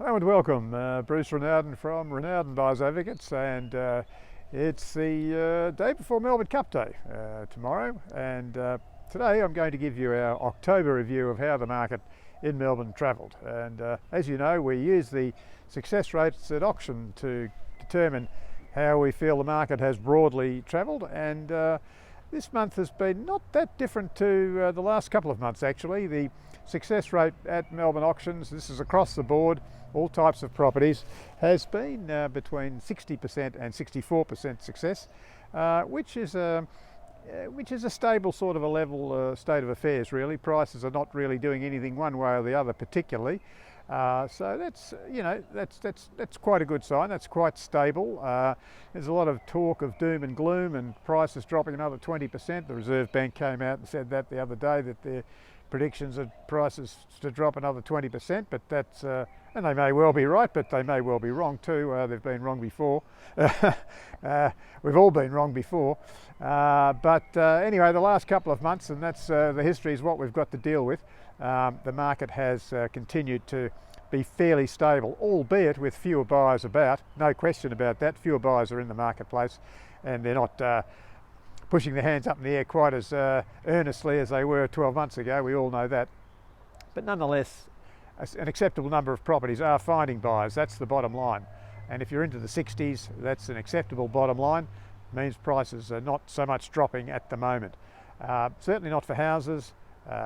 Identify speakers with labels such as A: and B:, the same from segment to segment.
A: Hello and welcome, Bruce Renowden from Renowden Buyers Advocates, and it's the day before Melbourne Cup Day tomorrow, and today I'm going to give you our October review of how the market in Melbourne travelled. And as you know, we use the success rates at auction to determine how we feel the market has broadly travelled, and this month has been not that different to the last couple of months actually. The success rate at Melbourne auctions, this is across the board, all types of properties, has been between 60% and 64% success, which is a stable sort of a level state of affairs really. Prices are not really doing anything one way or the other particularly. So that's, you know, that's quite a good sign. That's quite stable. There's a lot of talk of doom and gloom and prices dropping another 20%. The Reserve Bank came out and said that the other day, that their predictions of prices to drop another 20%, but that's, and they may well be right, but they may well be wrong too. They've been wrong before. We've all been wrong before. But anyway, the last couple of months, and that's the history is what we've got to deal with. The market has continued to be fairly stable, albeit with fewer buyers about. No question about that. Fewer buyers are in the marketplace, and they're not pushing their hands up in the air quite as earnestly as they were 12 months ago. We all know that. But nonetheless, an acceptable number of properties are finding buyers. That's the bottom line. And if you're into the 60s, that's an acceptable bottom line. It means prices are not so much dropping at the moment. Certainly not for houses.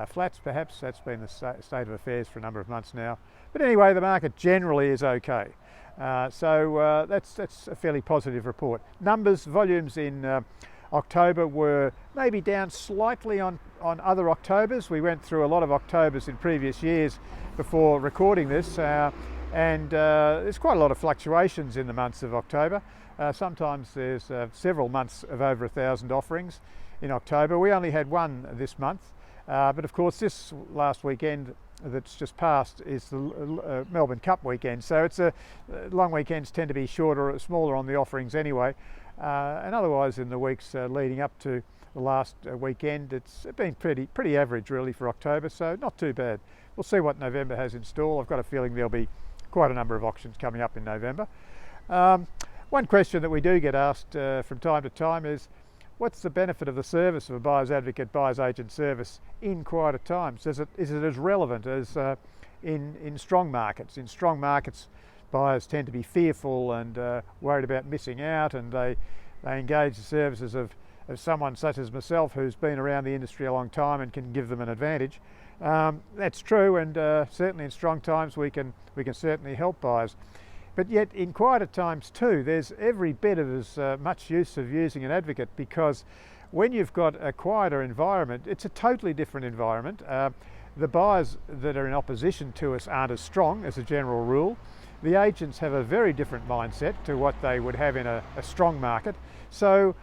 A: Flats perhaps, that's been the state of affairs for a number of months now. But anyway, the market generally is okay. So that's a fairly positive report. Numbers, volumes in October were maybe down slightly on other Octobers. We went through a lot of Octobers in previous years before recording this, and there's quite a lot of fluctuations in the months of October. Sometimes there's several months of over 1,000 offerings in October. We only had one this month. But of course this last weekend that's just passed is the Melbourne Cup weekend, so it's long weekends tend to be shorter or smaller on the offerings anyway, and otherwise in the weeks leading up to the last weekend it's been pretty average really for October, so not too bad. We'll see what November has in store. I've got a feeling there'll be quite a number of auctions coming up in November. One question that we do get asked from time to time is, what's the benefit of the service of a buyer's advocate, buyer's agent service in quieter times? Is it as relevant as in strong markets? In strong markets, buyers tend to be fearful and worried about missing out, and they engage the services of someone such as myself who's been around the industry a long time and can give them an advantage. That's true, and certainly in strong times we can certainly help buyers. But yet in quieter times too, there's every bit of as much use of using an advocate, because when you've got a quieter environment, it's a totally different environment. The buyers that are in opposition to us aren't as strong as a general rule. The agents have a very different mindset to what they would have in a strong market. So,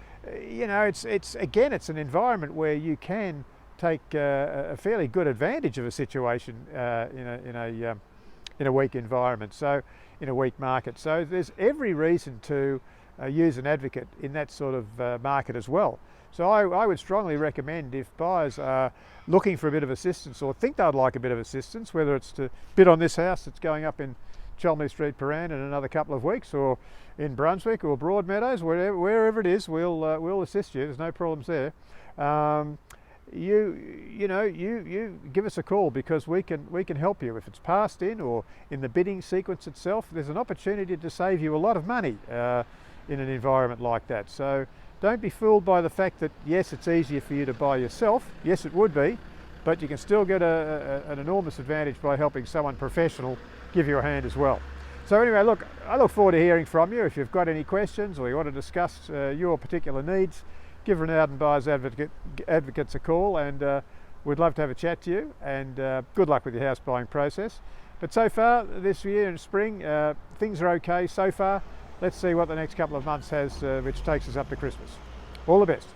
A: you know, it's an environment where you can take a fairly good advantage of a situation in a weak environment. So, in a weak market. So there's every reason to use an advocate in that sort of market as well. So I would strongly recommend, if buyers are looking for a bit of assistance or think they'd like a bit of assistance, whether it's to bid on this house that's going up in Cholmondeley Street, Paran in another couple of weeks, or in Brunswick or Broadmeadows, wherever it is, we'll assist you. There's no problems there. You give us a call, because we can help you. If it's passed in or in the bidding sequence itself, there's an opportunity to save you a lot of money in an environment like that. So don't be fooled by the fact that yes, it's easier for you to buy yourself. Yes, it would be, but you can still get an enormous advantage by helping someone professional give you a hand as well. So anyway, look, I look forward to hearing from you. If you've got any questions or you want to discuss your particular needs, give Renowden Buyers Advocates a call, and we'd love to have a chat to you, and good luck with your house buying process. But so far this year in spring, things are okay so far. Let's see what the next couple of months has, which takes us up to Christmas. All the best.